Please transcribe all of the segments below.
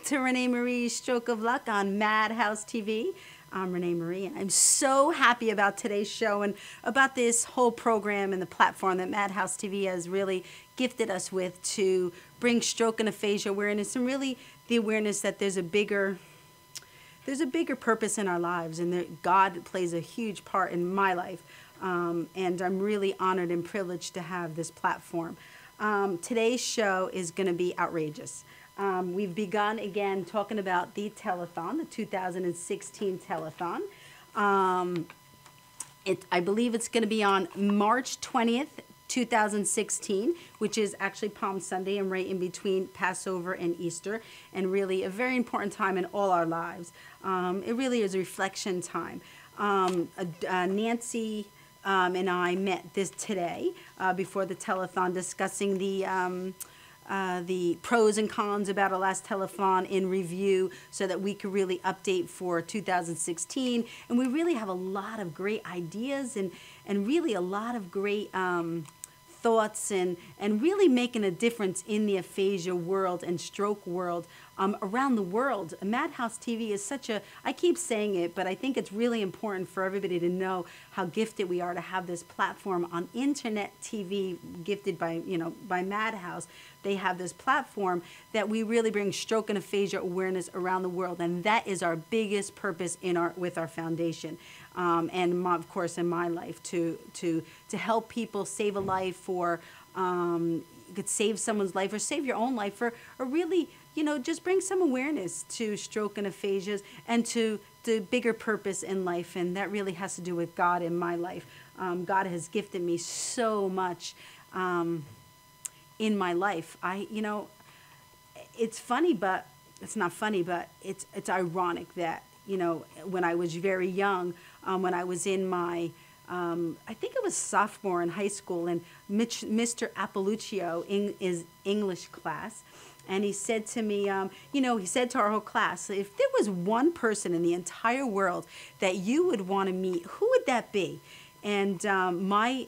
to ReneMarie's Stroke of Luck on Madhousetv. I'm ReneMarie, and I'm so happy about today's show and about this whole program and the platform that Madhousetv has really gifted us with to bring stroke and aphasia awareness, and really the awareness that there's a bigger purpose in our lives, and that God plays a huge part in my life. And I'm really honored and privileged to have this platform. Today's show is going to be outrageous. We've begun again talking about the telethon, the 2016 telethon. I believe it's going to be on March 20th, 2016, which is actually Palm Sunday and right in between Passover and Easter, and really a very important time in all our lives. It really is a reflection time. Nancy and I met today before the telethon, discussing the pros and cons about our last telethon in review, so that we could really update for 2016. And we really have a lot of great ideas and really a lot of great thoughts and really making a difference in the aphasia world and stroke world around the world. Madhousetv is such a, I keep saying it, but I think it's really important for everybody to know how gifted we are to have this platform on internet TV, gifted by, by Madhouse. They have this platform that we really bring stroke and aphasia awareness around the world, and that is our biggest purpose with our foundation. Of course, in my life, to help people save a life, or you could save someone's life, or save your own life, or really, just bring some awareness to stroke and aphasias, and to the bigger purpose in life. And that really has to do with God in my life. God has gifted me so much in my life. It's funny, but it's not funny, but it's ironic that, when I was very young, when I was in my, I think it was sophomore in high school, and Mr. Appaluccio in his English class, and he said to me, he said to our whole class, if there was one person in the entire world that you would want to meet, who would that be? And my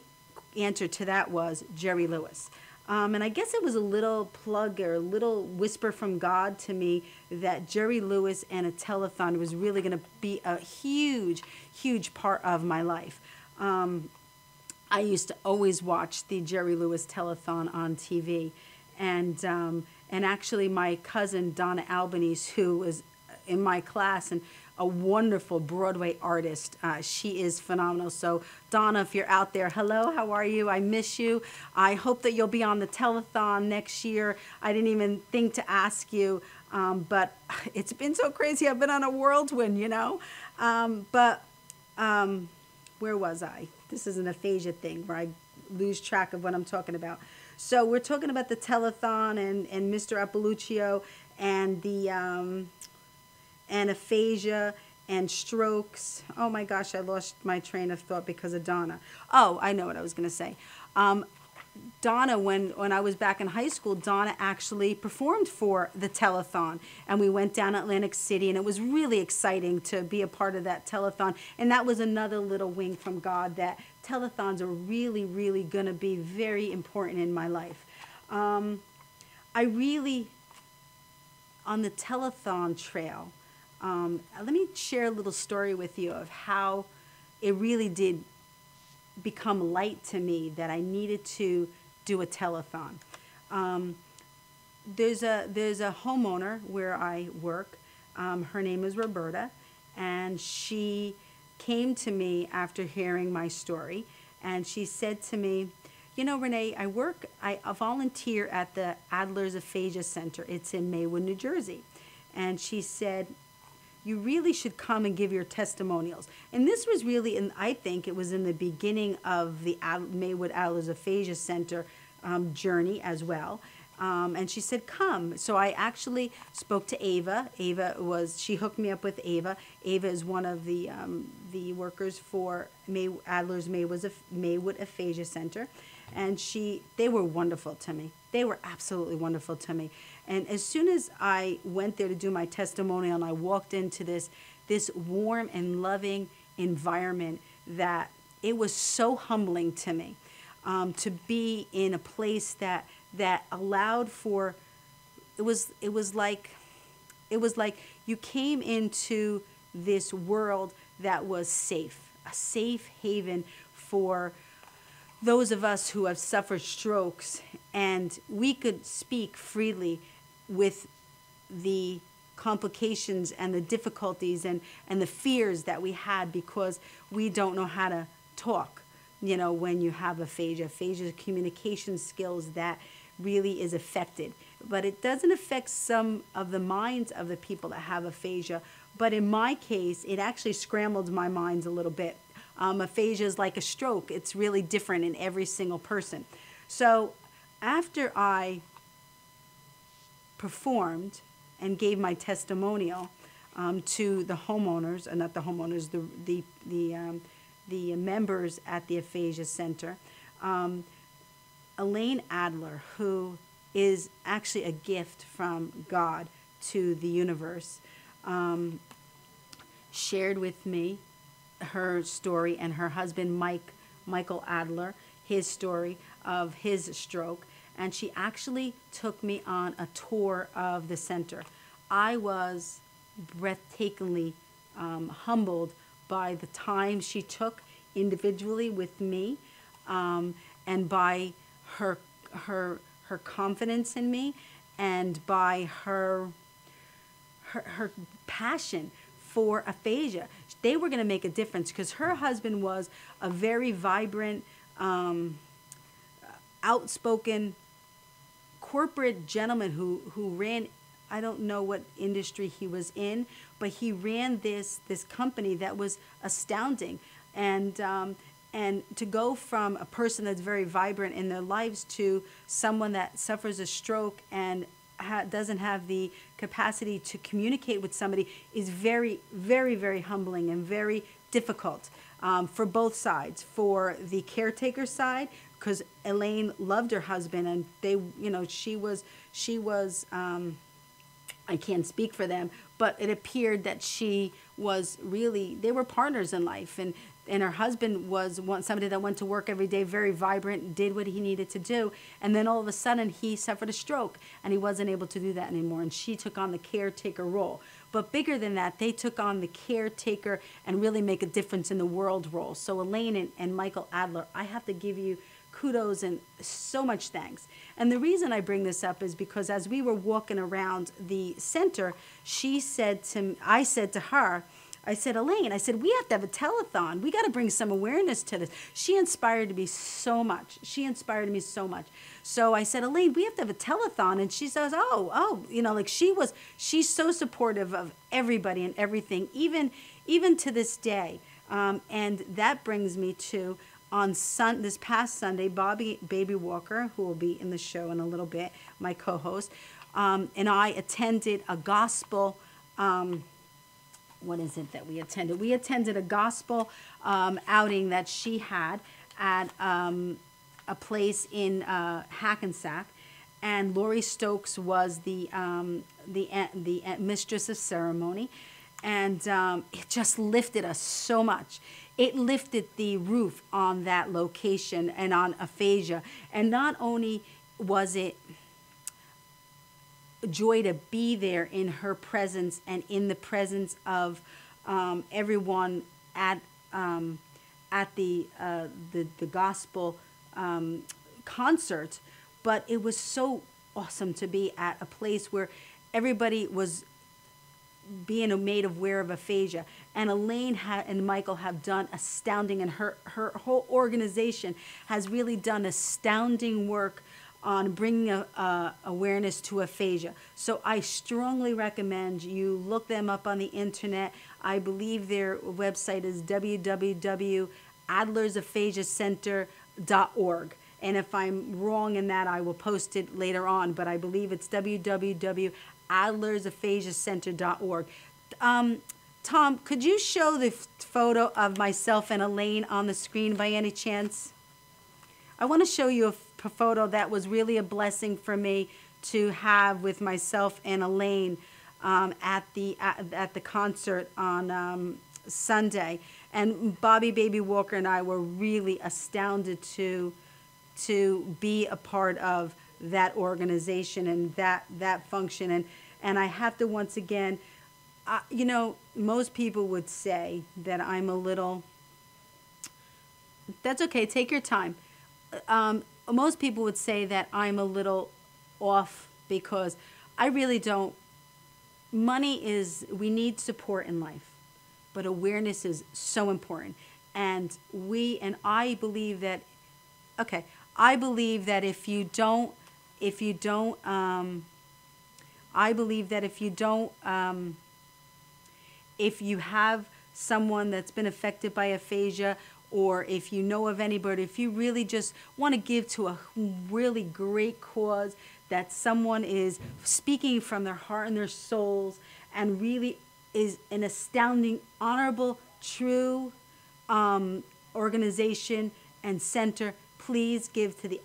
answer to that was Jerry Lewis. And I guess it was a little plug or a little whisper from God to me that Jerry Lewis and a telethon was really going to be a huge, huge part of my life. I used to always watch the Jerry Lewis telethon on TV. And actually my cousin, Donna Albanese, who was in my class and a wonderful Broadway artist. She is phenomenal. So Donna, if you're out there, hello, how are you? I miss you. I hope that you'll be on the telethon next year. I didn't even think to ask you, but it's been so crazy. I've been on a whirlwind, where was I? This is an aphasia thing where I lose track of what I'm talking about. So we're talking about the telethon and Mr. Appaluccio and the and aphasia and strokes. Oh my gosh, I lost my train of thought because of Donna. Oh, I know what I was going to say. Donna, when I was back in high school, Donna actually performed for the telethon, and we went down Atlantic City, and it was really exciting to be a part of that telethon. And that was another little wink from God that telethons are really, really going to be very important in my life. I really, on the telethon trail, let me share a little story with you of how it really did become light to me that I needed to do a telethon. There's a homeowner where I work. Her name is Roberta, and she came to me after hearing my story, and she said to me, Renee, I volunteer at the Adler's Aphasia Center. It's in Maywood, New Jersey. And she said, you really should come and give your testimonials. And this was really, I think it was in the beginning of the Maywood Adler's Aphasia Center journey as well. And she said, come. So I actually spoke to Ava. She hooked me up with Ava. Ava is one of the workers for Adler's Maywood Aphasia Center. And they were wonderful to me. They were absolutely wonderful to me. And as soon as I went there to do my testimonial, and I walked into this warm and loving environment, that it was so humbling to me to be in a place that allowed for, it was like it was like you came into this world that was safe, a safe haven for those of us who have suffered strokes, and we could speak freely with the complications and the difficulties and the fears that we had because we don't know how to talk. You know, when you have aphasia, aphasia is communication skills that really is affected. But it doesn't affect some of the minds of the people that have aphasia. But in my case, it actually scrambled my minds a little bit. Aphasia is like a stroke. It's really different in every single person. So after I performed and gave my testimonial to the homeowners, not the homeowners, the members at the Aphasia Center, Elaine Adler, who is actually a gift from God to the universe, shared with me her story, and her husband Michael Adler, his story of his stroke, and she actually took me on a tour of the center. I was breathtakingly humbled by the time she took individually with me, and by her confidence in me, and by her passion for aphasia. They were going to make a difference because her husband was a very vibrant, outspoken corporate gentleman who ran, I don't know what industry he was in, but he ran this company that was astounding. And to go from a person that's very vibrant in their lives to someone that suffers a stroke and doesn't have the capacity to communicate with somebody is very, very, very humbling and very difficult for both sides. For the caretaker side, because Elaine loved her husband, and they, you know, she was I can't speak for them, but it appeared that she was really, they were partners in life, and her husband was somebody that went to work every day, very vibrant, did what he needed to do, and then all of a sudden he suffered a stroke, and he wasn't able to do that anymore, and she took on the caretaker role. But bigger than that, they took on the caretaker and really make a difference in the world role. So Elaine and Michael Adler, I have to give you kudos and so much thanks. And the reason I bring this up is because as we were walking around the center, I said to her, I said, Elaine, I said, we have to have a telethon. We got to bring some awareness to this. She inspired me so much. She inspired me so much. So I said, Elaine, we have to have a telethon. And she says, oh, you know, like she's so supportive of everybody and everything, even to this day. And that brings me to, this past Sunday, Bobby Baby Walker, who will be in the show in a little bit, my co-host, and I attended a gospel, what is it that we attended? We attended a gospel outing that she had at a place in Hackensack, and Laurie Stokes was the mistress of ceremony, and it just lifted us so much. It lifted the roof on that location and on aphasia, and not only was it joy to be there in her presence and in the presence of everyone at the gospel concert, but it was so awesome to be at a place where everybody was being made aware of aphasia. And Elaine and Michael have done astounding, and her whole organization has really done astounding work on bringing awareness to aphasia. So I strongly recommend you look them up on the internet. I believe their website is www.adlersaphasiacenter.org. And if I'm wrong in that, I will post it later on. But I believe it's www.adlersaphasiacenter.org. Tom, could you show the photo of myself and Elaine on the screen by any chance? I want to show you a photo that was really a blessing for me to have with myself and Elaine at the concert on Sunday. And Bobby Baby Walker and I were really astounded to be a part of that organization and that function. And I have to once again, you know, most people would say that I'm a little, that's okay, take your time. Most people would say that I'm a little off because I really don't. Money is, we need support in life, but awareness is so important. And I believe that, okay, I believe that if you don't, I believe that if you have someone that's been affected by aphasia, or if you know of anybody, if you really just want to give to a really great cause, that someone is speaking from their heart and their souls and really is an astounding, honorable, true organization and center, please give to the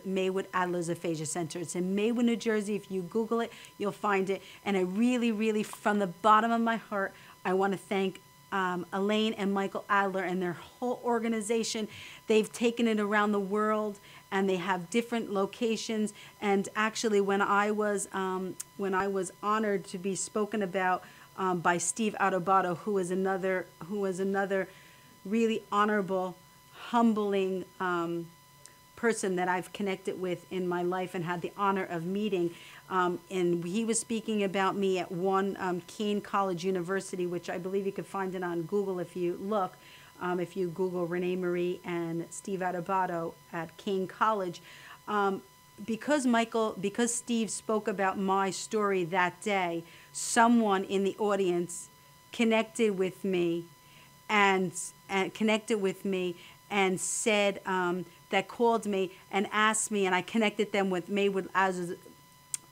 Maywood Adler's Aphasia Center. It's in Maywood, New Jersey. If you Google it, you'll find it. And I really, really, from the bottom of my heart, I want to thank Elaine and Michael Adler and their whole organization. They've taken it around the world, and they have different locations. And actually, when I was honored to be spoken about by Steve Adubato, who was another really honorable, humbling person that I've connected with in my life and had the honor of meeting. And he was speaking about me at one Keene College University, which I believe you could find it on Google if you look. If you Google ReneMarie and Steve Adubato at Keene College. Because Steve spoke about my story that day, someone in the audience connected with me and said, that called me and asked me, and I connected them with Maywood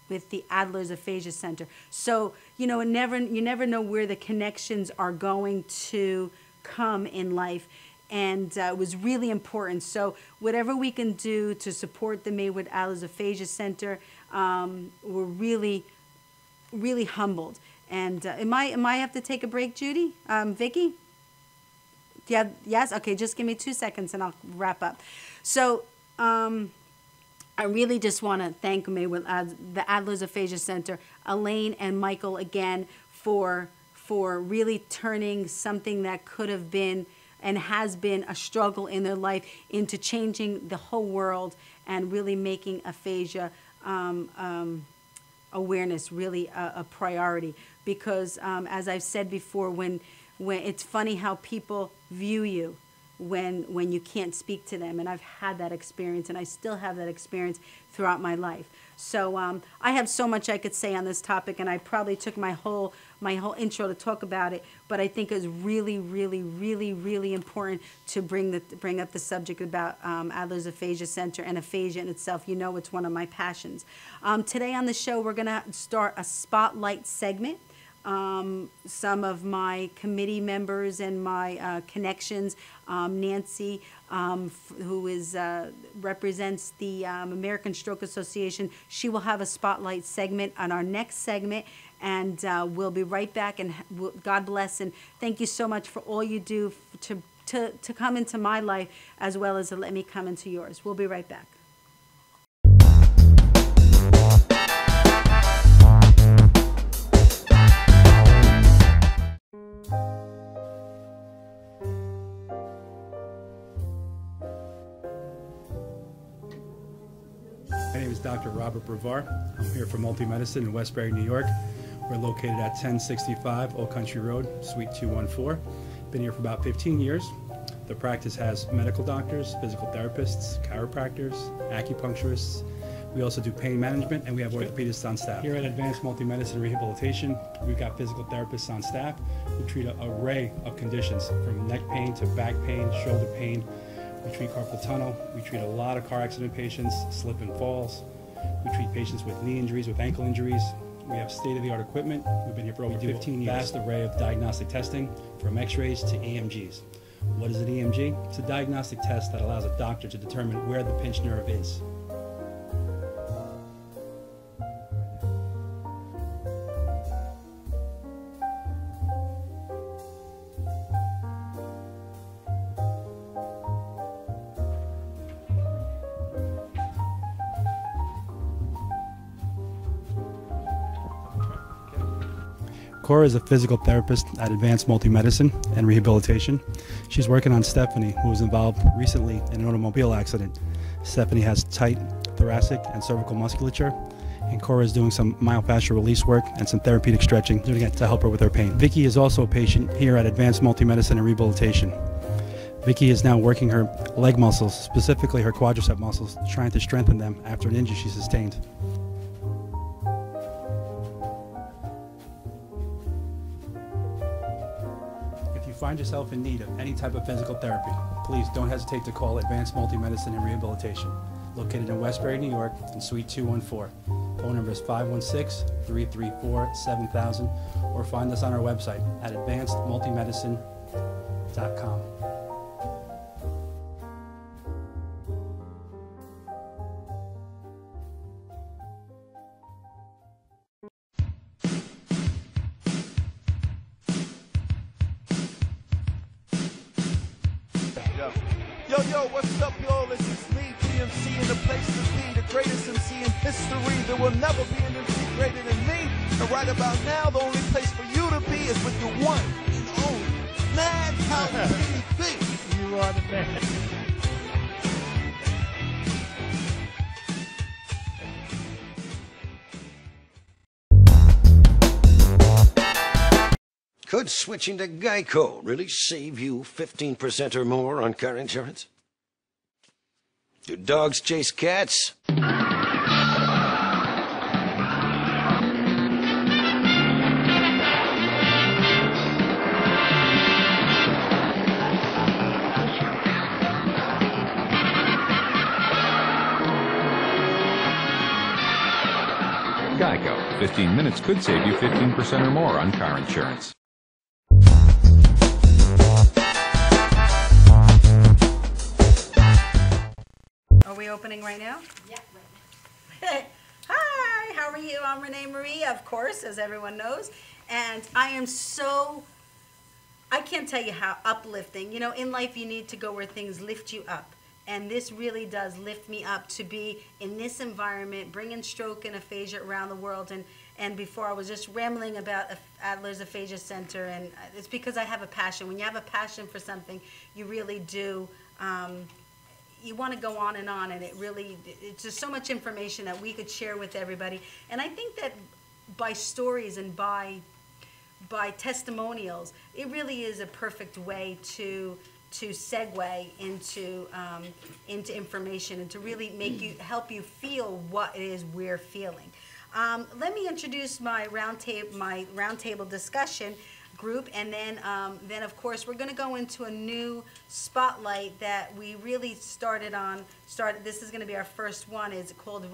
with the Adler's Aphasia Center. So, you know, you never know where the connections are going to come in life. And it was really important. So whatever we can do to support the Maywood Adler's Aphasia Center, we're really, really humbled. And am I have to take a break, Judy? Vicki? Yeah, yes? Okay, just give me 2 seconds and I'll wrap up. So I really just want to thank Maywood, the Adler's Aphasia Center, Elaine and Michael again for really turning something that could have been and has been a struggle in their life into changing the whole world and really making aphasia awareness really a priority. Because as I've said before, when it's funny how people view you when you can't speak to them, and I've had that experience, and I still have that experience throughout my life. So I have so much I could say on this topic, and I probably took my whole intro to talk about it, but I think it's really, really, really, really important to bring up the subject about Adler's Aphasia Center and aphasia in itself. You know, it's one of my passions. Today on the show, we're going to start a spotlight segment. Some of my committee members and my connections, Nancy, who represents the American Stroke Association, she will have a spotlight segment on our next segment, and we'll be right back. And God bless, and thank you so much for all you do to come into my life as well as to let me come into yours. We'll be right back. My name is Dr. Robert Brevard. I'm here for Multi-Medicine in Westbury, New York. We're located at 1065 Old Country Road, Suite 214. Been here for about 15 years. The practice has medical doctors, physical therapists, chiropractors, acupuncturists. We also do pain management, and we have orthopedists on staff. Here at Advanced Multi-Medicine Rehabilitation, we've got physical therapists on staff who treat an array of conditions, from neck pain to back pain, shoulder pain. We treat carpal tunnel. We treat a lot of car accident patients, slip and falls. We treat patients with knee injuries, with ankle injuries. We have state-of-the-art equipment. We've been here for over 15 years. Vast array of diagnostic testing, from x-rays to EMGs. What is an EMG? It's a diagnostic test that allows a doctor to determine where the pinched nerve is. Cora is a physical therapist at Advanced Multi-Medicine and Rehabilitation. She's working on Stephanie, who was involved recently in an automobile accident. Stephanie has tight thoracic and cervical musculature, and Cora is doing some myofascial release work and some therapeutic stretching to help her with her pain. Vicky is also a patient here at Advanced Multi-Medicine and Rehabilitation. Vicky is now working her leg muscles, specifically her quadricep muscles, trying to strengthen them after an injury she sustained. If you find yourself in need of any type of physical therapy, please don't hesitate to call Advanced Multi-Medicine and Rehabilitation, located in Westbury, New York, in Suite 214. Phone number is 516-334-7000, or find us on our website at advancedmultimedicine.com. Yo, what's up, y'all? This is me, GMC, in the place to be, the greatest MC in history. There will never be an MC greater than me. And right about now, the only place for you to be is with the one and only Madhousetv. You are the man. Could switching to Geico really save you 15% or more on car insurance? Do dogs chase cats? Geico. 15 minutes could save you 15% or more on car insurance. Are we opening right now? Yeah. Hi, how are you? I'm ReneMarie, of course, as everyone knows. And I can't tell you how uplifting. You know, in life you need to go where things lift you up. And this really does lift me up to be in this environment, bringing stroke and aphasia around the world. And before I was just rambling about Adler's Aphasia Center, and it's because I have a passion. When you have a passion for something, you really do. You want to go on, and it's just so much information that we could share with everybody. And I think that by stories and by testimonials, it really is a perfect way to segue into information and to really help you feel what it is we're feeling. Let me introduce my roundtable discussion group, and then of course we're going to go into a new spotlight that we really started. This is going to be our first one. It's called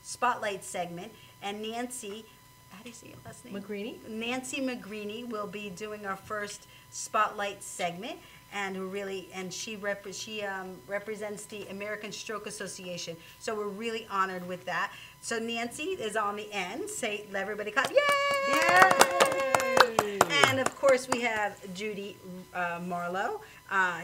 Spotlight segment, and Nancy, how do you say your last name? McGreeny. Nancy McGreeny will be doing our first spotlight segment, and she represents the American Stroke Association. So we're really honored with that. So Nancy is on the end. Let everybody clap. Yay! Yay! And of course we have Judy Marlowe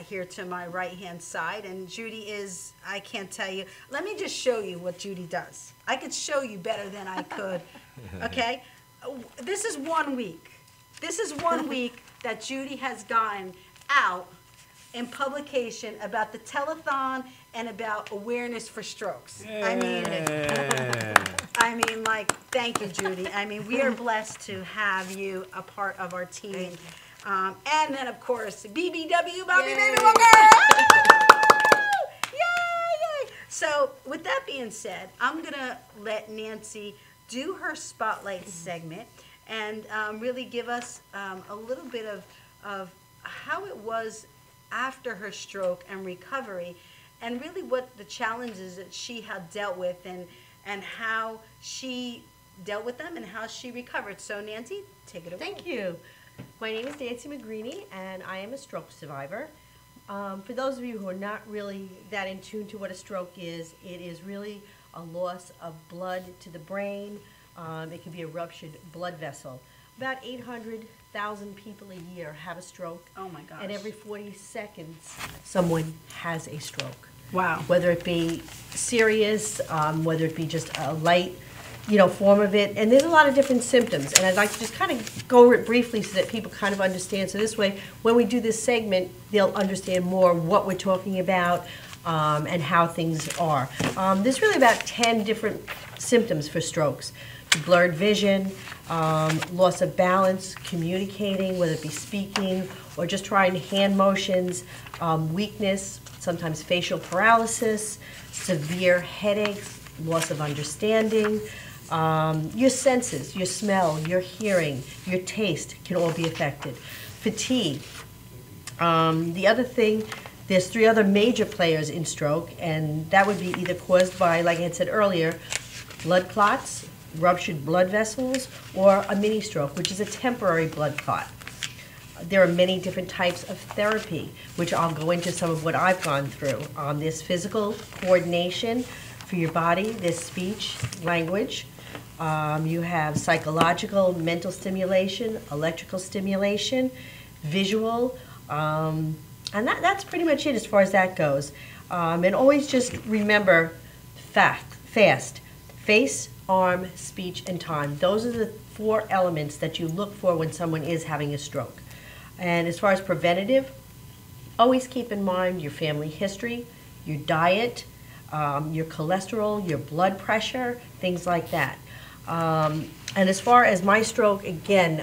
here to my right-hand side. And Judy is, I can't tell you. Let me just show you what Judy does. I could show you better than I could. Okay? This is 1 week. This is 1 week that Judy has gone out in publication about the telethon and about awareness for strokes. Yeah. I mean, like, thank you, Judy. I mean, we are blessed to have you a part of our team. And then, of course, BBW, Bobby Baby Walker! Yay! So, with that being said, I'm going to let Nancy do her spotlight segment and really give us a little bit of how it was after her stroke and recovery, and really what the challenges that she had dealt with, and how she dealt with them and how she recovered. So Nancy, take it away. Thank you. My name is Nancy McGreeny, and I am a stroke survivor. For those of you who are not really that in tune to what a stroke is, it is really a loss of blood to the brain. It can be a ruptured blood vessel. About 800,000 people a year have a stroke. Oh my gosh. And every 40 seconds, someone has a stroke. Wow. Whether it be serious, whether it be just a light form of it. And there's a lot of different symptoms. And I'd like to just kind of go over it briefly so that people kind of understand. So this way, when we do this segment, they'll understand more what we're talking about and how things are. There's really about 10 different symptoms for strokes. Blurred vision, loss of balance, communicating, whether it be speaking or just trying hand motions, weakness, sometimes facial paralysis, severe headaches, loss of understanding. Your senses, your smell, your hearing, your taste can all be affected. Fatigue. The other thing, there's 3 other major players in stroke, and that would be either caused by, like I had said earlier, blood clots, ruptured blood vessels, or a mini stroke, which is a temporary blood clot. There are many different types of therapy, which I'll go into some of what I've gone through. There's physical coordination for your body, there's speech, language. You have psychological, mental stimulation, electrical stimulation, visual, and that's pretty much it as far as that goes. And always just remember FAST, face, arm, speech, and time. Those are the 4 elements that you look for when someone is having a stroke. And as far as preventative, always keep in mind your family history, your diet, your cholesterol, your blood pressure, things like that. And as far as my stroke, again,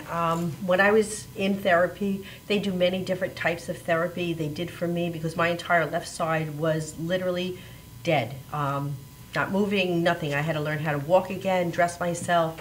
when I was in therapy, they do many different types of therapy. They did for me because my entire left side was literally dead. Not moving, nothing. I had to learn how to walk again, dress myself.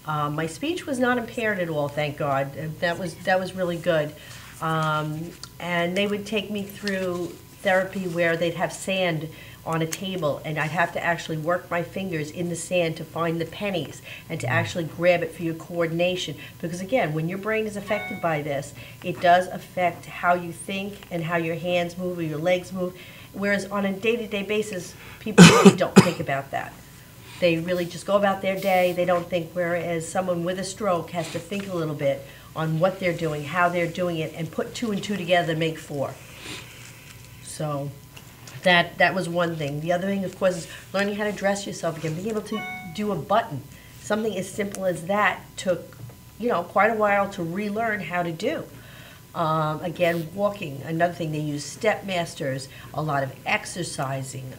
My speech was not impaired at all, thank God. That was really good. And they would take me through therapy where they'd have sand on a table, and I'd have to actually work my fingers in the sand to find the pennies and to actually grab it for your coordination. Because again, when your brain is affected by this, it does affect how you think and how your hands move or your legs move. Whereas on a day-to-day basis, people really don't think about that. They really just go about their day. They don't think, whereas someone with a stroke has to think a little bit on what they're doing, how they're doing it, and put 2 and 2 together to make 4. So that was one thing. The other thing, of course, is learning how to dress yourself again, being able to do a button. Something as simple as that took, quite a while to relearn how to do. Again, walking, another thing. They use step masters, a lot of exercising.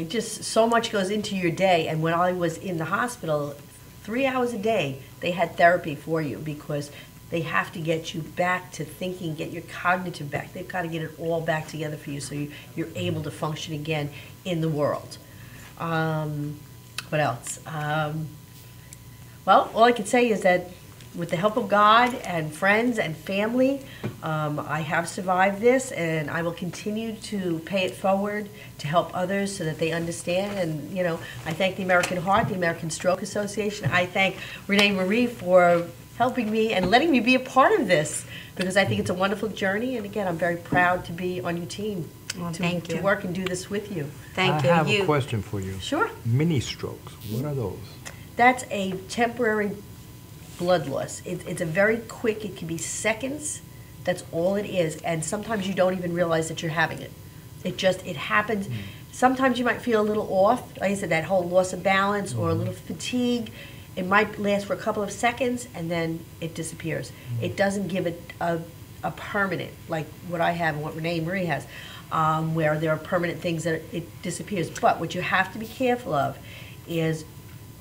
Just so much goes into your day. And when I was in the hospital, 3 hours a day, they had therapy for you because they have to get you back to thinking, get your cognitive back. They've got to get it all back together for you so you're able to function again in the world. What else? Well, all I can say is that with the help of God and friends and family, I have survived this, and I will continue to pay it forward to help others so that they understand. And, I thank the American Heart, the American Stroke Association. I thank ReneMarie for helping me and letting me be a part of this, because I think it's a wonderful journey. And again, I'm very proud to be on your team to work and do this with you. Thank you. I have a question for you. Sure. Mini strokes, what are those? That's a temporary blood loss. It's a very quick, it can be seconds, that's all it is. And sometimes you don't even realize that you're having it. It happens. Sometimes you might feel a little off, like I said, that whole loss of balance or a little fatigue. It might last for a couple of seconds and then it disappears. It doesn't give it a permanent, like what I have and what ReneMarie has, where there are permanent things that it disappears. But what you have to be careful of is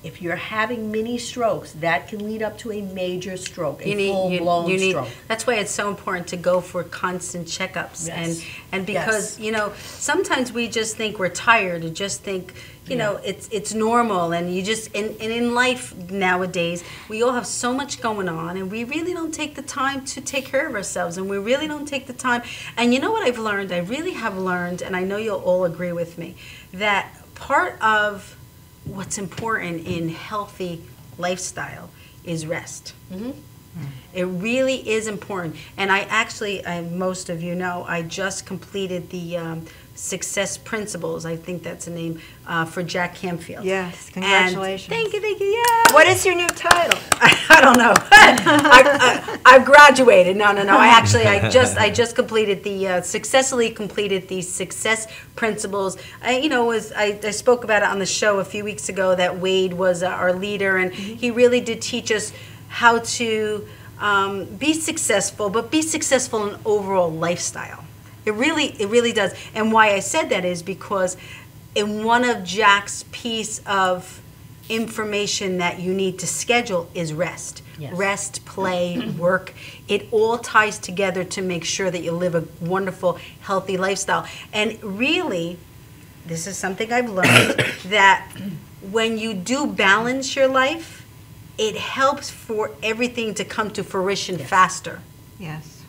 if you're having mini strokes, that can lead up to a major stroke, a full-blown stroke. That's why it's so important to go for constant checkups. Yes. And because, sometimes we just think we're tired, or just think, it's normal, and you just, and in life nowadays, we all have so much going on, and we really don't take the time to take care of ourselves, and we really don't take the time. And you know what I've learned? I really have learned, and I know you'll all agree with me, that part of what's important in healthy lifestyle is rest. It really is important. And I actually, most of you know, I just completed the Success Principles, I think that's the name, for Jack Canfield. Yes, congratulations. And thank you, yeah. What is your new title? I don't know. I've graduated. No. I just completed successfully completed the Success Principles. I spoke about it on the show a few weeks ago that Wade was our leader, and he really did teach us how to be successful, but be successful in overall lifestyle. It really does. And why I said that is because in one of Jack's piece of information that you need to schedule is rest. Yes. Rest, play, work. It all ties together to make sure that you live a wonderful, healthy lifestyle. And really, this is something I've learned, that when you do balance your life, it helps for everything to come to fruition faster. Yes.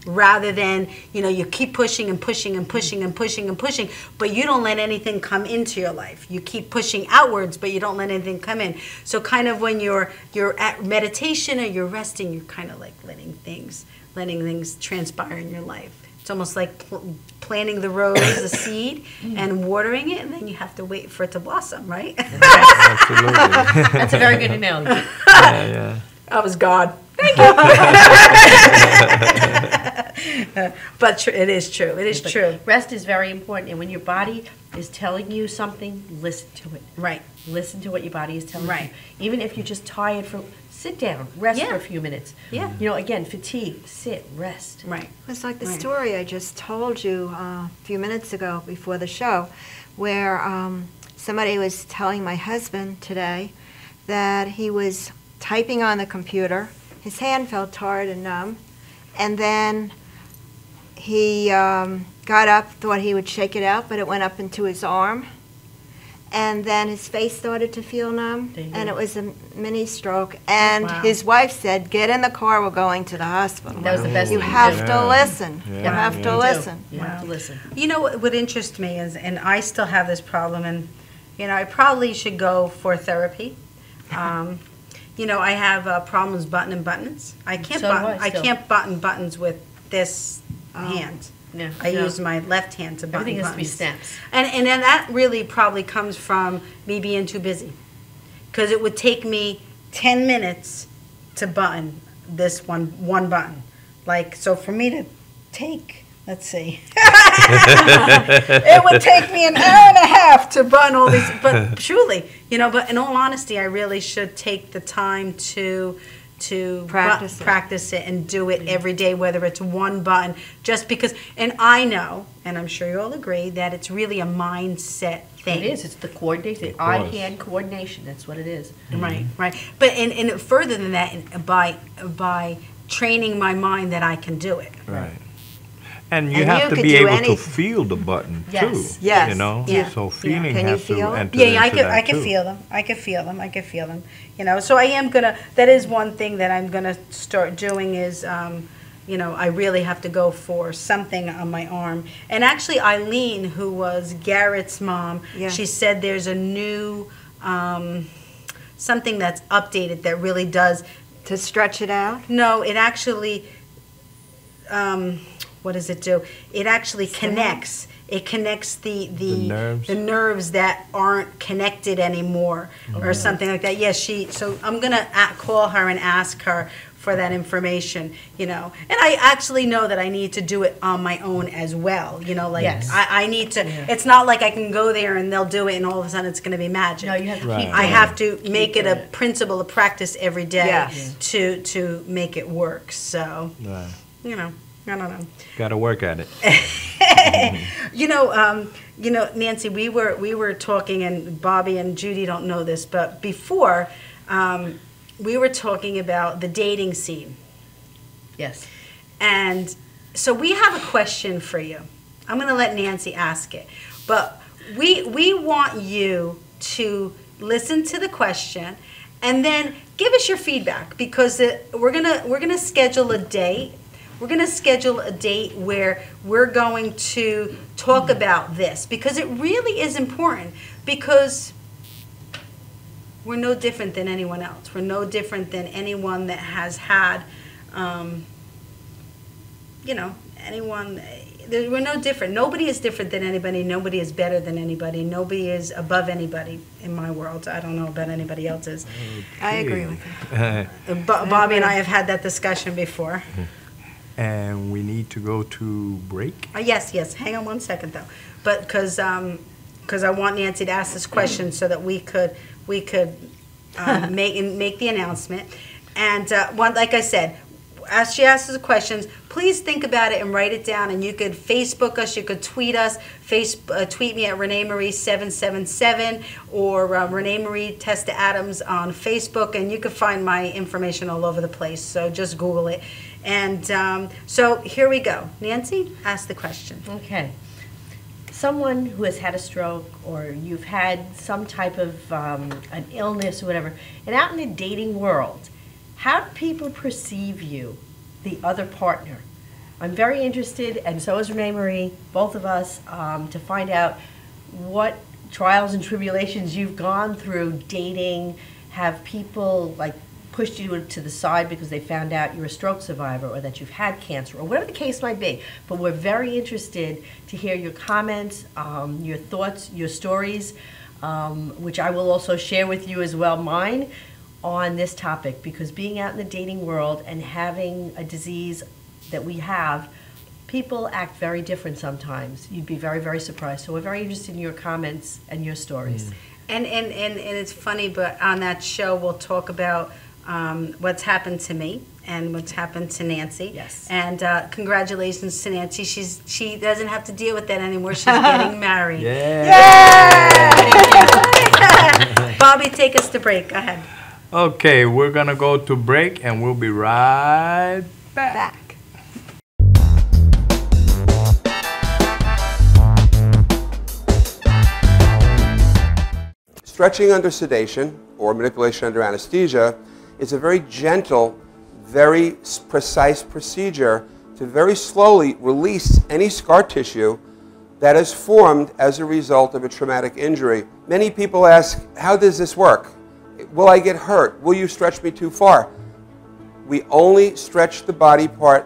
Rather than, you keep pushing and pushing and pushing and pushing and pushing, but you don't let anything come into your life. You keep pushing outwards, but you don't let anything come in. So kind of when you're at meditation or you're resting, you're kind of like letting things transpire in your life. It's almost like planting the rose, the seed, and watering it, and then you have to wait for it to blossom, right? Absolutely. That's a very good analogy. Yeah. That was God. Thank you. But it is true. It is true. Rest is very important, and when your body is telling you something, listen to it. Right. Listen to what your body is telling Right. you. Even if you're just tired, sit down, rest Yeah. for a few minutes. Yeah. Again, fatigue, sit, rest. Right. It's like the Right. story I just told you a few minutes ago before the show, where somebody was telling my husband today that he was typing on the computer. His hand felt tired and numb, and then he got up, thought he would shake it out, but it went up into his arm. And then his face started to feel numb, There you and go. it was a mini stroke. And Wow. his wife said, "Get in the car, we're going to the hospital." That was the best You thing. have Yeah. to listen. You Yeah. have to Yeah. listen. You have to listen. You know what interests me is, and I still have this problem, and I probably should go for therapy. I have problems buttoning buttons. I can't So do button. I I still. can't button buttons with this hand. Yeah. I No. use my left hand to button Everything has to be buttons. snaps. And then that really probably comes from me being too busy, because it would take me 10 minutes to button this one button. So for me to take, let's see, it would take me an hour and a half to button all these. But truly, but in all honesty, I really should take the time to practice it and do it every day, whether it's one button, just because. And I know, and I'm sure you all agree, that it's really a mindset thing. It is. It's the coordination, Of course. eye-hand coordination. That's what it is. Right. But and further than that, by training my mind that I can do it. Right. And you And have you to could be do able anything. to feel the button Yes. too. Yes. Yeah. So feeling Can you has feel? to enter Yeah, I into can. that I can too. feel them. I can feel them. So I am gonna. That is one thing that I'm gonna start doing is, I really have to go for something on my arm. And actually, Eileen, who was Garrett's mom, Yeah. she said there's a new something that's updated that really does. To stretch it out? No, it actually. What does it do? It actually connects. It connects the nerves that aren't connected anymore, or something like that. Yes, So I'm gonna call her and ask her for that information. And I actually know that I need to do it on my own as well. Yes. I need to. It's not like I can go there and they'll do it, and all of a sudden it's going to be magic. No, you have to Right. keep I doing have it. to make it a principle, a practice every day Yes. to make it work. So Right. I don't know. Got to work at it. Nancy, we were talking, and Bobby and Judy don't know this, but before we were talking about the dating scene. Yes. And so we have a question for you. I'm going to let Nancy ask it, but we want you to listen to the question and then give us your feedback, because we're gonna schedule a date. We're going to schedule a date where we're going to talk about this, because it really is important, because we're no different than anyone else. We're no different than anyone that has had, you know, anyone. We're no different. Nobody is different than anybody. Nobody is better than anybody. Nobody is above anybody in my world. I don't know about anybody else's. I agree with you. Bobby and I have had that discussion before. And we need to go to break. Yes. Hang on one second though, but because I want Nancy to ask this question so that we could make the announcement. And like I said, as she asks the questions, please think about it and write it down. And you could Facebook us, you could tweet us, tweet me at ReneMarie777 or ReneMarie Testa Adams on Facebook, and you can find my information all over the place. So just Google it. And so here we go. Nancy, ask the question. Okay. Someone who has had a stroke, or you've had some type of an illness or whatever, and out in the dating world, how do people perceive you, the other partner? I'm very interested, and so is ReneMarie, both of us, to find out what trials and tribulations you've gone through dating. Have people like pushed you to the side because they found out you're a stroke survivor, or that you've had cancer, or whatever the case might be. But we're very interested to hear your comments, your thoughts, your stories, which I will also share with you as well, mine, on this topic, because being out in the dating world and having a disease that we have, people act very different sometimes. You'd be very, very surprised. So we're very interested in your comments and your stories. And it's funny, but on that show we'll talk about what's happened to me and what's happened to Nancy. Yes. And congratulations to Nancy. She doesn't have to deal with that anymore. She's getting married. Yeah. Bobby, take us to break. Go ahead. Okay, we're gonna go to break and we'll be right back. Stretching under sedation or manipulation under anesthesia is a very gentle, very precise procedure to very slowly release any scar tissue that is formed as a result of a traumatic injury. Many people ask, how does this work? Will I get hurt? Will you stretch me too far? We only stretch the body part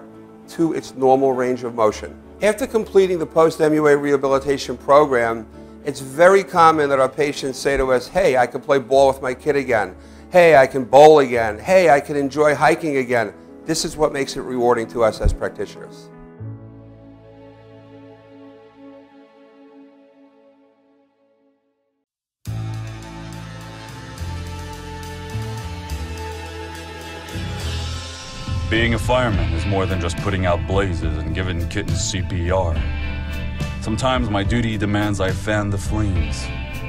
to its normal range of motion. After completing the post-MUA rehabilitation program, it's very common that our patients say to us, hey, I can play ball with my kid again. Hey, I can bowl again. Hey, I can enjoy hiking again. This is what makes it rewarding to us as practitioners. Being a fireman is more than just putting out blazes and giving kittens CPR. Sometimes my duty demands I fan the flames,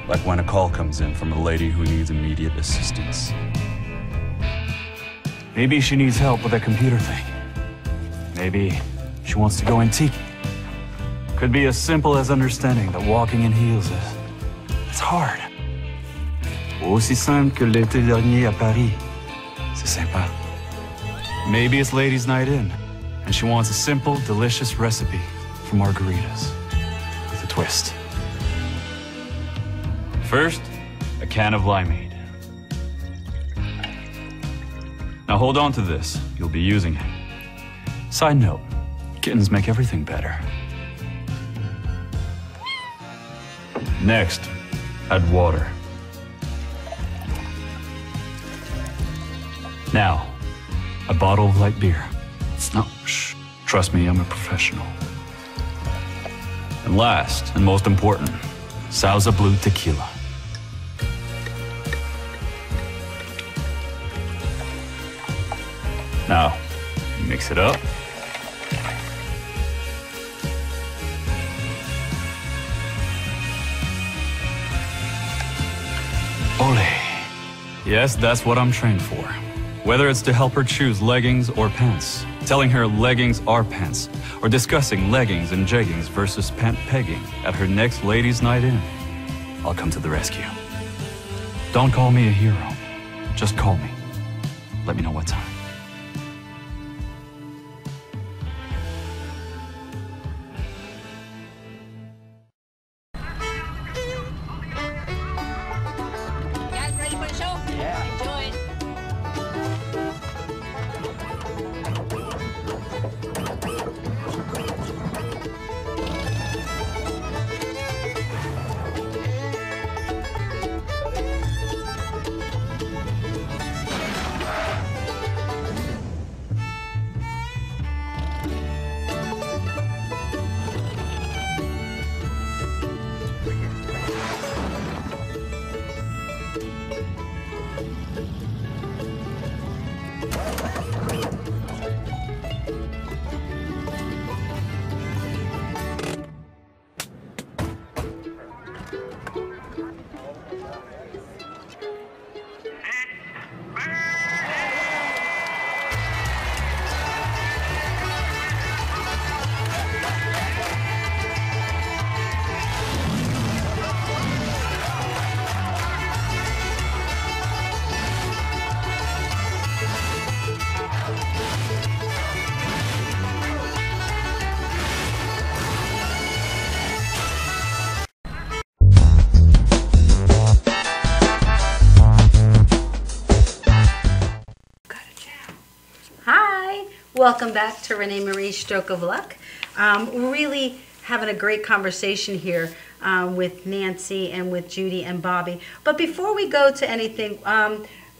like when a call comes in from a lady who needs immediate assistance. Maybe she needs help with a computer thing. Maybe she wants to go antique. Could be as simple as understanding that walking in heels it's hard. Ou aussi simple que l'été dernier à Paris. C'est sympa. Maybe it's ladies' night in, and she wants a simple, delicious recipe for margaritas with a twist. First, a can of limeade. Now hold on to this, you'll be using it. Side note, kittens make everything better. Next, add water. Now, a bottle of light beer. No, shh. Trust me, I'm a professional. And last, and most important, Sauza Blue Tequila. Now, mix it up. Ole. Yes, that's what I'm trained for. Whether it's to help her choose leggings or pants, telling her leggings are pants, or discussing leggings and jeggings versus pant pegging at her next ladies' night in, I'll come to the rescue. Don't call me a hero. Just call me. Let me know what time. Guys, ready for the show? Welcome back to ReneMarie Stroke of Luck. We're really having a great conversation here with Nancy and with Judy and Bobby. But before we go to anything,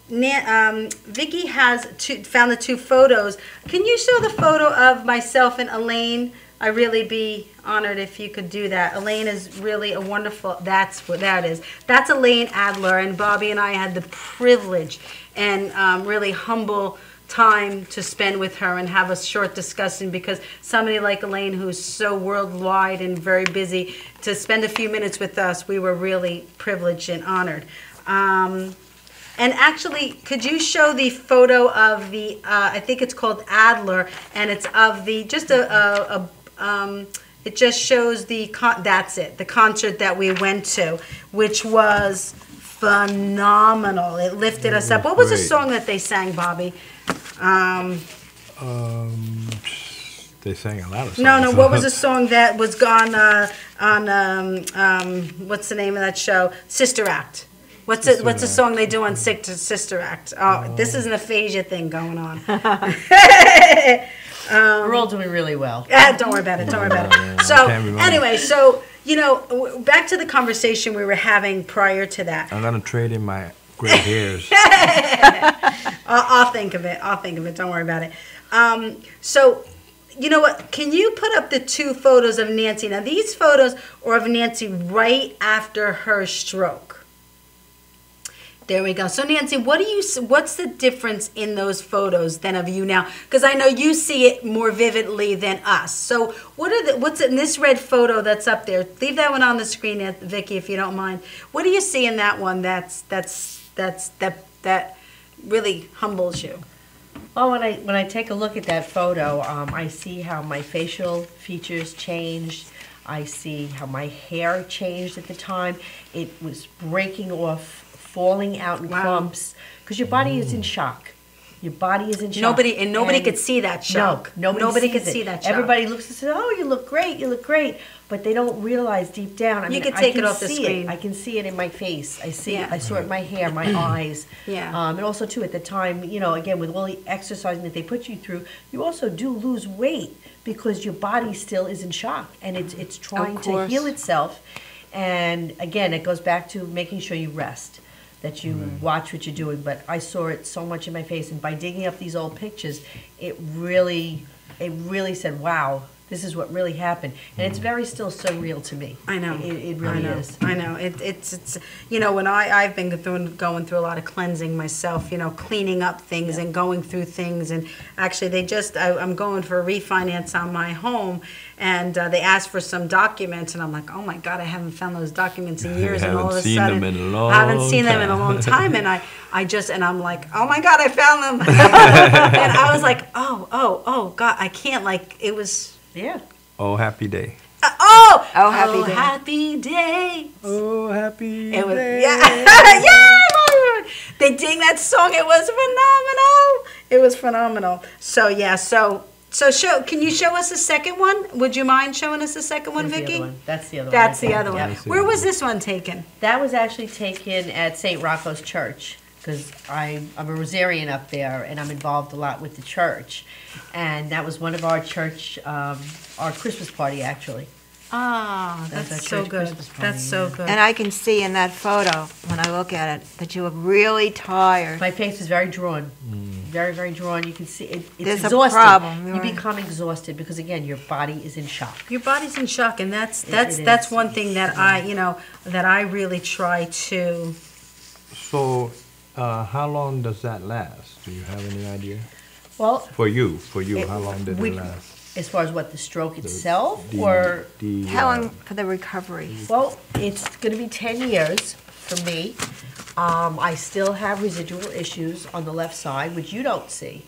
Vicki has found the two photos. Can you show the photo of myself and Elaine? I'd really be honored if you could do that. Elaine is really a wonderful, that's what that is. That's Elaine Adler, and Bobby and I had the privilege and really humble time to spend with her and have a short discussion, because somebody like Elaine, who's so worldwide and very busy, to spend a few minutes with us, we were really privileged and honored. And actually, could you show the photo of the, I think it's called Adler, and it's of the, just it just shows the, that's it, the concert that we went to, which was phenomenal. It lifted us up. What was the song that they sang, Bobby? They sang a lot of songs. No, what was the song that was gone on, what's the name of that show? Sister Act. What's the song they do on Sister Act? Oh, this is an aphasia thing going on. We're all doing really well. Don't worry about it. Don't worry about it. So anyway, so you know, back to the conversation we were having prior to that. I'm gonna trade in my gray hairs. I'll think of it. I'll think of it. Don't worry about it. So, you know what? Can you put up the two photos of Nancy? Now, these photos are of Nancy right after her stroke. There we go. So Nancy, what's the difference in those photos than of you now? Because I know you see it more vividly than us. So what's in this red photo that's up there? Leave that one on the screen, Vicki, if you don't mind. What do you see in that one that really humbles you? Well, when I take a look at that photo, I see how my facial features changed. I see how my hair changed at the time. It was breaking off, falling out in clumps, because your body is in shock. Your body is in shock. Nobody could see that shock. No, nobody could see that shock. Everybody looks and says, "Oh, you look great," but they don't realize deep down. I mean, can take it off the screen. I can see it in my face. I see it. I saw it in my hair, my eyes. Yeah. And also too, at the time, you know, again with all the exercising that they put you through, you also do lose weight because your body still is in shock and it's trying to heal itself. And again, it goes back to making sure you rest, that you watch what you're doing. But I saw it so much in my face, and by digging up these old pictures, it really said, wow, this is what really happened. And it's very still so real to me. I know. It really is. I know. It's you know, when I've been going through a lot of cleansing myself, you know, cleaning up things and going through things. And actually I'm going for a refinance on my home, and they asked for some documents, and I'm like, oh my God, I haven't found those documents in years, and all of a sudden I haven't seen them in a long time, and I'm like, oh my God, I found them. And I was like, oh God, I can't, like, it was. Yeah. Oh, happy day. Happy day. Oh, happy It was, day. yeah. They ding that song. It was phenomenal. It was phenomenal. So yeah. So can you show us the second one? Would you mind showing us the second one, Vicki? That's the other one. That's the other one. Yeah. Where was this one taken? That was actually taken at St. Rocco's Church, because I'm a Rosarian up there, and I'm involved a lot with the church. And that was one of our church, our Christmas party, actually. Ah, that's so good. That's so good. And I can see in that photo, when I look at it, that you look really tired. My face is very drawn. Very, very drawn. You can see it's There's exhausting. a problem. You become exhausted because, again, your body is in shock. Your body's in shock, and that's one thing that I really try to. So, how long does that last? Do you have any idea? Well, For you, how long did it last? As far as what, the stroke itself, How How long for the recovery? Well, it's going to be 10 years for me. I still have residual issues on the left side, which you don't see,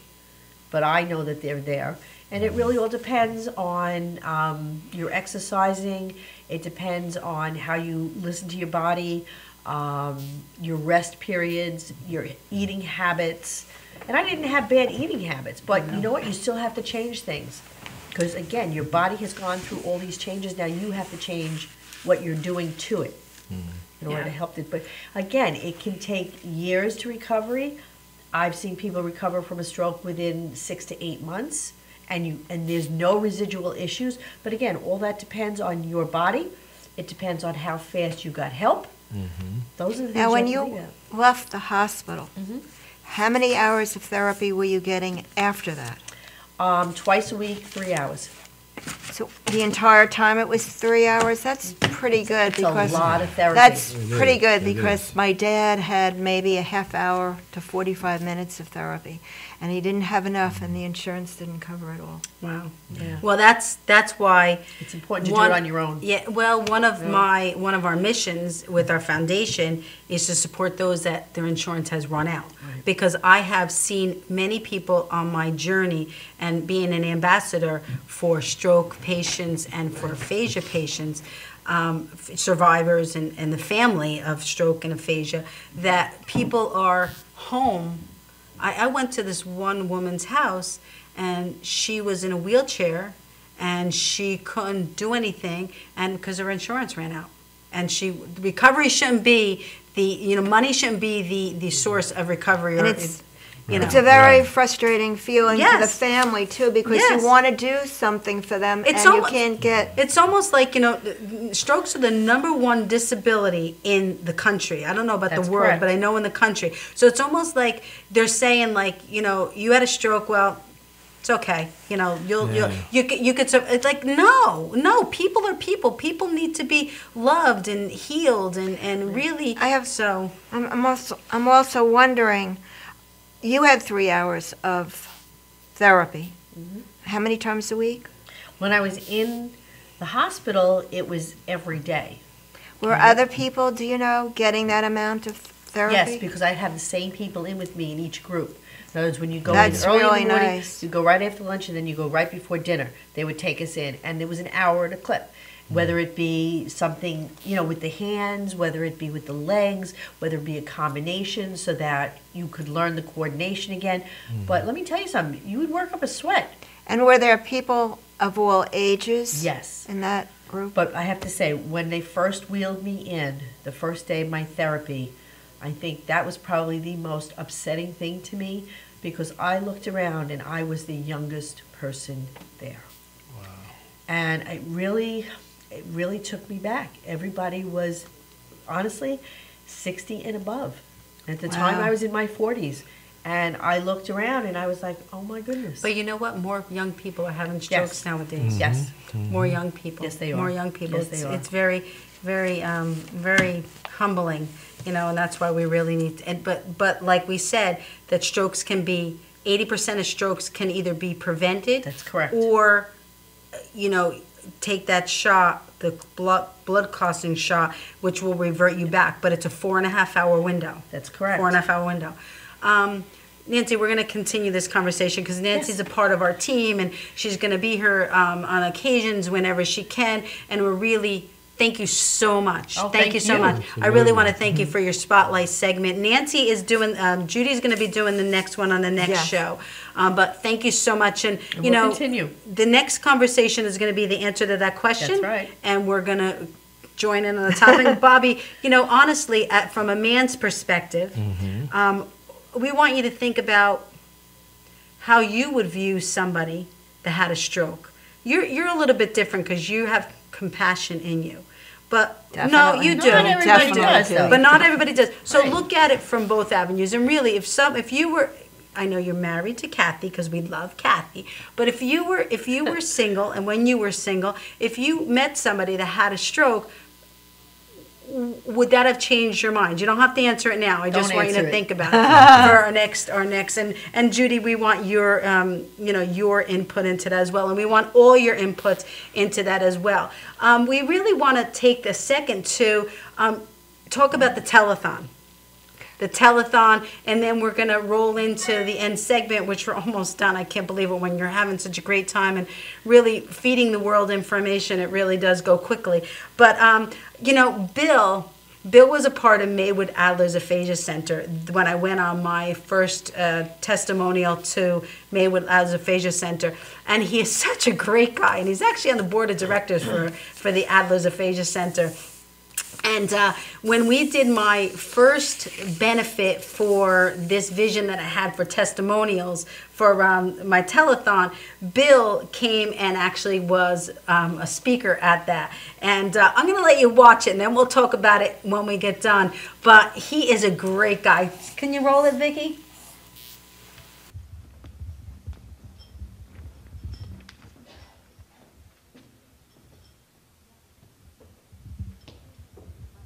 but I know that they're there. And it really all depends on your exercising. It depends on how you listen to your body, your rest periods, your eating habits. And I didn't have bad eating habits, but you know what? You still have to change things. Because, again, your body has gone through all these changes. Now you have to change what you're doing to it in order to help it. But, again, it can take years to recovery. I've seen people recover from a stroke within 6 to 8 months. and there's no residual issues. But again, all that depends on your body. It depends on how fast you got help. Those are the things Now, when you have to you think about. left the hospital, how many hours of therapy were you getting after that? Twice a week, 3 hours. So the entire time it was 3 hours? That's pretty good It's because a lot of therapy. that's pretty good because my dad had maybe a half hour to 45 minutes of therapy, and he didn't have enough, and the insurance didn't cover it all. Wow. Yeah. Well, that's why It's important to do it on your own. Yeah. Well, one of our missions with our foundation is to support those that their insurance has run out. Because I have seen many people on my journey and being an ambassador for stroke patients and for aphasia patients, survivors and the family of stroke and aphasia, that people are home. I went to this one woman's house, and she was in a wheelchair, and she couldn't do anything, and because her insurance ran out. And recovery shouldn't be money shouldn't be the source of recovery. And Or it's a very frustrating feeling for the Yes. family, too, because Yes. you want to do something for them, It's and you almo- can't get... It's almost like, strokes are the #1 disability in the country. I don't know about That's the world, correct. but I know in the country. So it's almost like they're saying, like, you had a stroke, well, it's okay. You could. It's like no. People are people. People need to be loved and healed and really. I'm also wondering, you had 3 hours of therapy. How many times a week? When I was in the hospital, it was every day. Were other people, do you know, getting that amount of therapy? Yes, because I have the same people in with me in each group. In other words, when you go That's in early really in the morning, nice. you go right after lunch, and then you go right before dinner. They would take us in, and there was an hour at a clip. Whether it be something, with the hands, whether it be with the legs, whether it be a combination so that you could learn the coordination again. But let me tell you something, you would work up a sweat. And were there people of all ages? Yes. In that group? But I have to say, when they first wheeled me in, the first day of my therapy, I think that was probably the most upsetting thing to me, because I looked around and I was the youngest person there. Wow. And it really took me back. Everybody was, honestly, 60 and above. At the time, I was in my 40s. And I looked around and I was like, oh my goodness. But you know what? More young people are having strokes nowadays. Yes. More young people. Yes, they are. More young people. Yes, they are. It's very, very, very humbling, and that's why we really need to, but like we said, that strokes can be, 80% of strokes can either be prevented. That's correct. Or, take that shot, the blood clotting shot, which will revert you back. But it's a 4.5 hour window. That's correct. 4.5 hour window. Nancy, we're going to continue this conversation because Nancy's a part of our team, and she's going to be here on occasions whenever she can. And we're really, thank you so much. Oh, thank you so much. I really want to thank you for your spotlight segment. Nancy is doing, Judy's going to be doing the next one on the next show. But thank you so much. And we'll continue. The next conversation is going to be the answer to that question. That's right. And we're going to join in on the topic. Bobby, honestly, from a man's perspective, we want you to think about how you would view somebody that had a stroke. You're a little bit different because you have compassion in you. But no, you do. Not everybody does, though. But not everybody does. So look at it from both avenues. And really, if you were, I know you're married to Kathy because we love Kathy. But if you were single, and when you were single, if you met somebody that had a stroke, would that have changed your mind? You don't have to answer it now. I just want you to think about it for our next. And Judy, we want your your input into that as well, and we want all your inputs into that as well. We really want to take the second to talk about the telethon. The telethon, and then we're going to roll into the end segment, which we're almost done. I can't believe it when you're having such a great time and really feeding the world information. It really does go quickly. But, Bill was a part of Maywood Adler's Aphasia Center when I went on my first testimonial to Maywood Adler's Aphasia Center. And he is such a great guy. And he's actually on the board of directors for the Adler's Aphasia Center. And when we did my first benefit for this vision that I had for testimonials for my telethon, Bill came and actually was a speaker at that. And I'm going to let you watch it, and then we'll talk about it when we get done. But he is a great guy. Can you roll it, Vicki?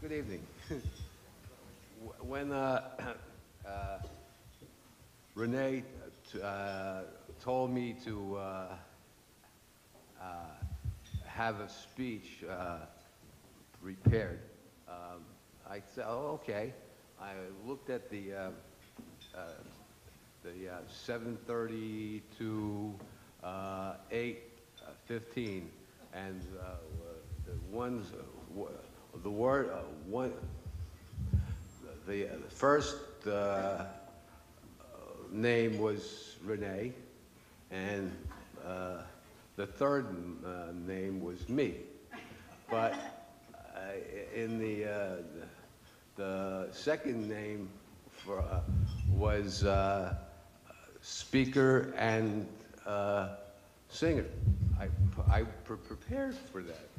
Good evening. When Renee told me to have a speech prepared, I said, "Oh, okay." I looked at the 7:30 to 8:15, and the ones. The word, the first name was Renee, and the third name was me. But in the second name was speaker and singer. I prepared for that.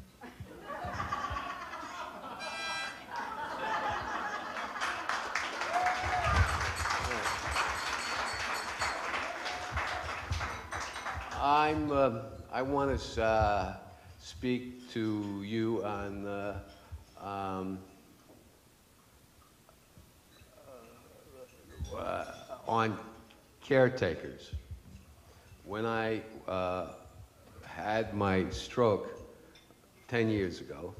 I want to speak to you on caretakers. When I had my stroke 10 years ago,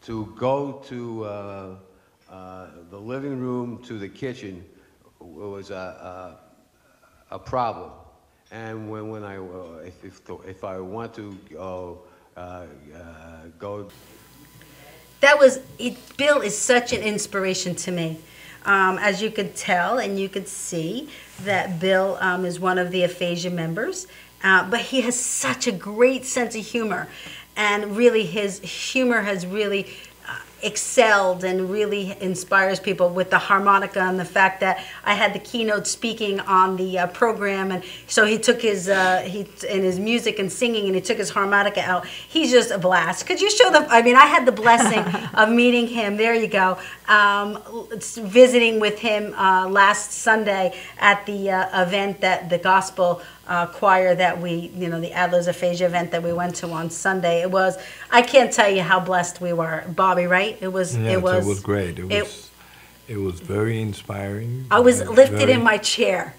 to go to the living room to the kitchen was a problem, and when I if I want to go. That was it. Bill is such an inspiration to me. As you could tell and you could see that Bill is one of the aphasia members, but he has such a great sense of humor, and really his humor has really excelled and really inspires people with the harmonica and the fact that I had the keynote speaking on the program, and so he took his in his music and singing, and he took his harmonica out. He's just a blast. Could you show the? I mean, I had the blessing of meeting him. There you go. Visiting with him last Sunday at the event that the gospel choir that we, the Adler's Aphasia event that we went to on Sunday. It was, I can't tell you how blessed we were, Bobby. Right? It was. Yes, it was great. It was very inspiring. I was lifted in my chair.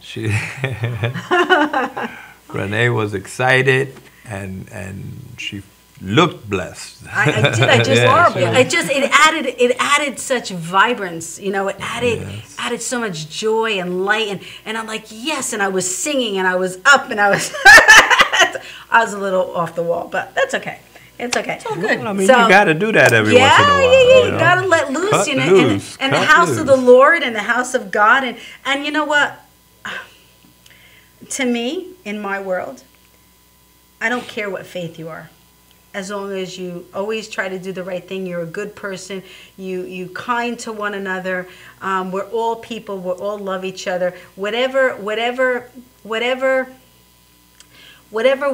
Renee was excited, and she looked blessed. I did. I just horrible. It added such vibrance. It added so much joy and light, and I'm like, yes. And I was singing, and I was up, and I was I was a little off the wall, but that's okay. It's okay. It's all good. Well, I mean, you got to do that every once in a while. Yeah. You got to let loose, and the house of the Lord and the house of God, and you know what? To me, in my world, I don't care what faith you are. As long as you always try to do the right thing, you're a good person, you kind to one another, we're all people, we all love each other. Whatever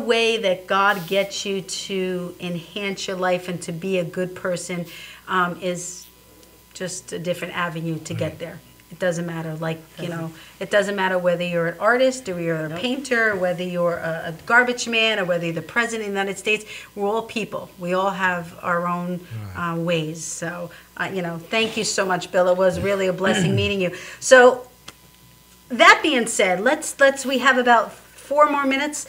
way that God gets you to enhance your life and to be a good person is just a different avenue to get there. It doesn't matter, it doesn't matter whether you're an artist or you're a painter, whether you're a garbage man or whether you're the president of the United States. We're all people. We all have our own ways. So, thank you so much, Bill. It was really a blessing meeting you. So, that being said, we have about 3 more minutes.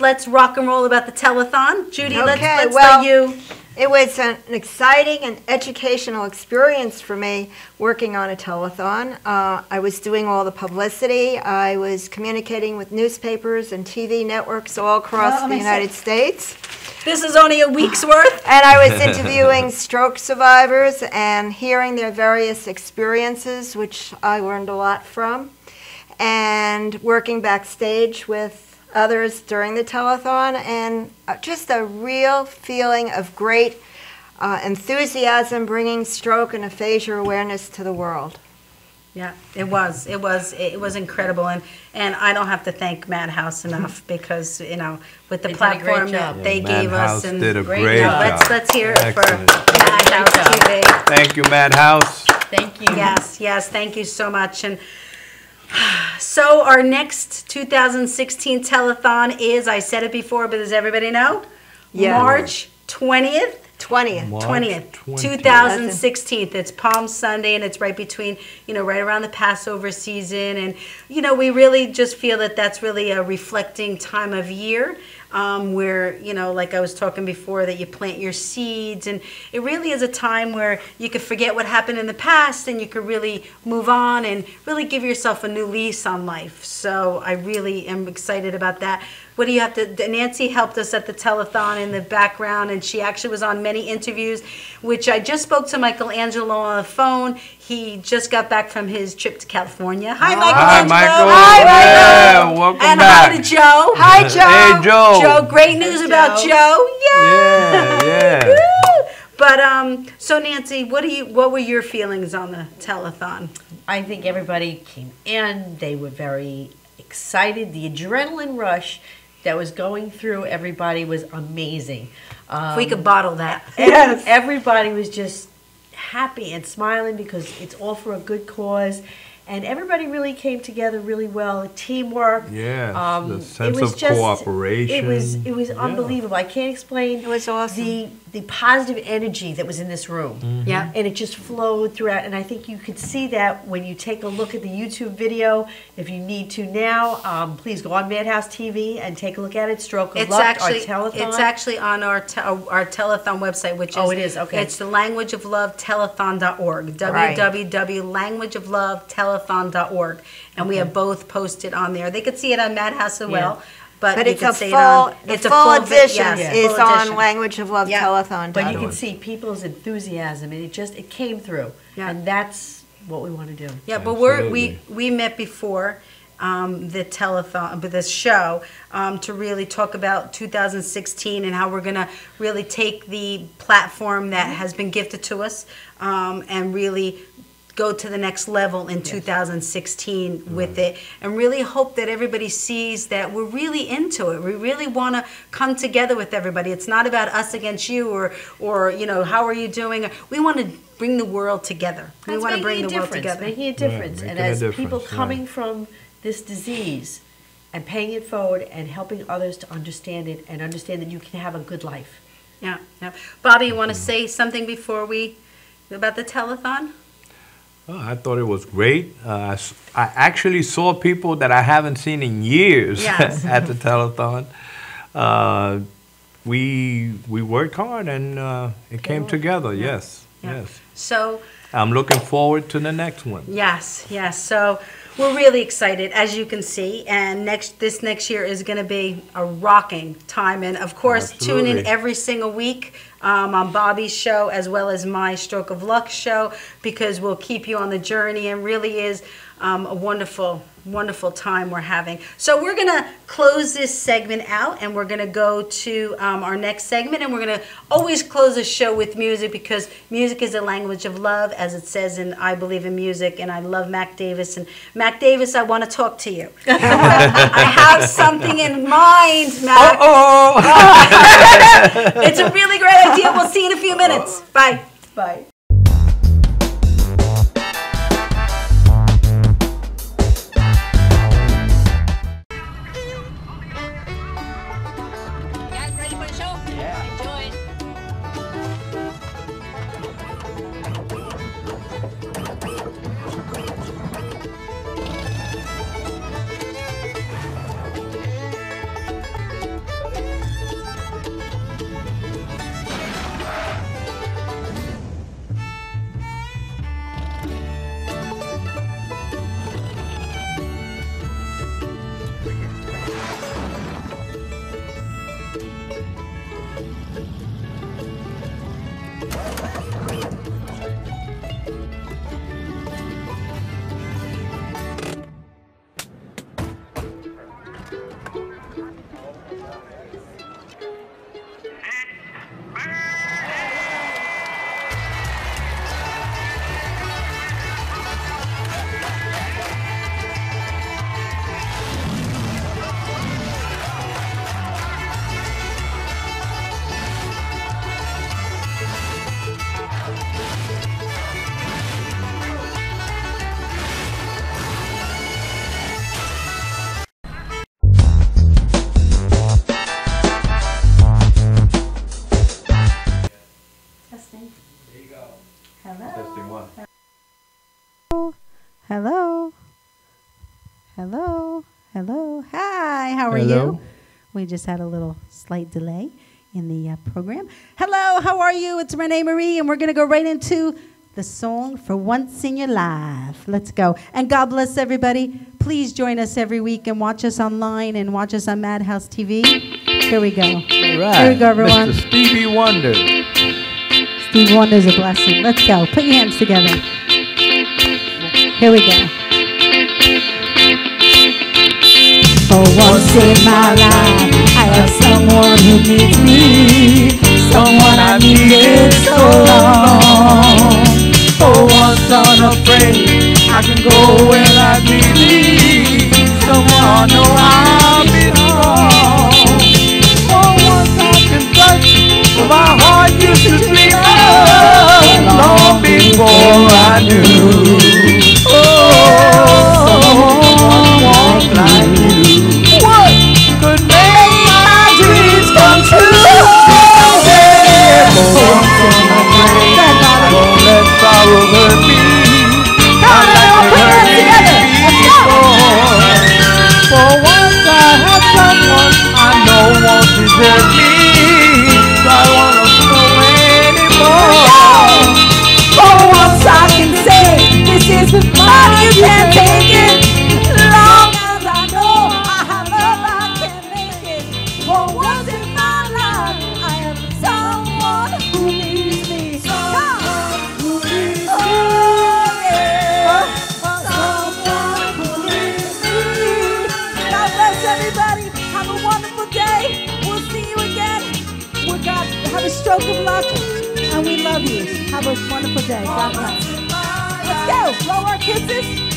Let's rock and roll about the telethon. Judy, let's let you. It was an exciting and educational experience for me working on a telethon. I was doing all the publicity. I was communicating with newspapers and TV networks all across the United States. This is only a week's worth. And I was interviewing stroke survivors and hearing their various experiences, which I learned a lot from, and working backstage with others during the telethon, and just a real feeling of great enthusiasm bringing stroke and aphasia awareness to the world. Yeah, it was incredible, and I don't have to thank Madhouse enough because with the platform that they gave us, and did a great job. Let's hear it for Madhouse TV. Thank you, Madhouse. Thank you. Yes, thank you so much. And so our next 2016 telethon is, I said it before, but does everybody know? Yeah. March 20th. 20th. 2016. It's Palm Sunday, and it's right between, right around the Passover season. And, we really just feel that that's really a reflecting time of year where, like I was talking before, that you plant your seeds. And it really is a time where you could forget what happened in the past and you could really move on and really give yourself a new lease on life. So I really am excited about that. What do you have to, Nancy helped us at the telethon in the background, and she actually was on many interviews, which I just spoke to Michelangelo on the phone. He just got back from his trip to California. Hi, Michelangelo. Hi, Michael. Yeah, welcome and back. hi to Joe. Hi, Joe. Hey, Joe. Joe, great news about Joe. Yeah. Woo! But so Nancy, what were your feelings on the telethon? I think everybody came in. They were very excited. The adrenaline rush that was going through everybody was amazing. If we could bottle that. Everybody was just happy and smiling because it's all for a good cause. And everybody really came together really well. Teamwork. Yes, the sense of cooperation. It was unbelievable. I can't explain. It was awesome. The positive energy that was in this room. Mm-hmm. Yeah. And it just flowed throughout. And I think you could see that when you take a look at the YouTube video. If you need to now, please go on Madhouse TV and take a look at it. Stroke of Luck, our telethon. It's actually on our telethon website, which is... Oh, it is? Okay. It's the languageoflovetelethon.org. www.languageoflovetelethon.org. And we have both posted on there. They could see it on Madhouse as well. But it's you a could see full, it's the a full full edition yes, is full on edition. Language of Love Telethon. But you can see people's enthusiasm, and it came through. Yeah. And that's what we want to do. Yeah, but we met before the telethon, but this show, to really talk about 2016 and how we're going to really take the platform that has been gifted to us and really go to the next level in 2016 with it, and really hope that everybody sees that we're really into it. We really want to come together with everybody. It's not about us against you or how are you doing. We want to bring the world together. We want to bring the world together. Making a difference. And as people coming from this disease and paying it forward and helping others to understand it and understand that you can have a good life. Yeah. Bobby, you want to say something before about the telethon? Oh, I thought it was great. I actually saw people that I haven't seen in years at the telethon. We worked hard and it came together. Yes. So I'm looking forward to the next one. Yes. So we're really excited, as you can see, and this next year is going to be a rocking time. And of course, tune in every single week on Bobby's show as well as my Stroke of Luck show, because we'll keep you on the journey, and really is a wonderful time we're having. So we're going to close this segment out, and we're going to go to our next segment, and we're going to always close the show with music, because music is a language of love, as it says in I Believe in Music, and I love Mac Davis. And Mac Davis, I want to talk to you. I have something in mind, Mac. It's a really great idea. We'll see you in a few minutes. Bye. Bye. Hello. Hello. Hello. Hi, how are Hello. you? We just had a little slight delay in the program. Hello, how are you? It's ReneMarie, and we're going to go right into the song For Once in Your Life. Let's go. And God bless everybody. Please join us every week and watch us online and watch us on Madhousetv. Here we go. All right. Here we go, everyone. Mr. Stevie Wonder. Steve Wonder's a blessing. Let's go. Put your hands together. Here we go. For once in my life, I have someone who needs me, someone I needed so long. For once unafraid, I can go where I need. Someone know I'll be strong. For once I can touch what my heart used to dream of long before I knew. Someone walk like you. What could make my dreams come true? Yeah, for once unafraid, I won't let sorrow hurt me. I like to hurt me before. For once I have someone I know won't desert me. So I won't know anymore. For once I can say this is the fun, you can't take it. Long as I know I have love, I can make it. For once in my life, I have someone who needs me. Someone who needs me. Oh yeah. Someone who needs me. God bless everybody. Have a wonderful day. We'll see you again. We're God. Have a stroke of luck, and we love you. Have a wonderful day. God bless. Let's go. Blow our kisses.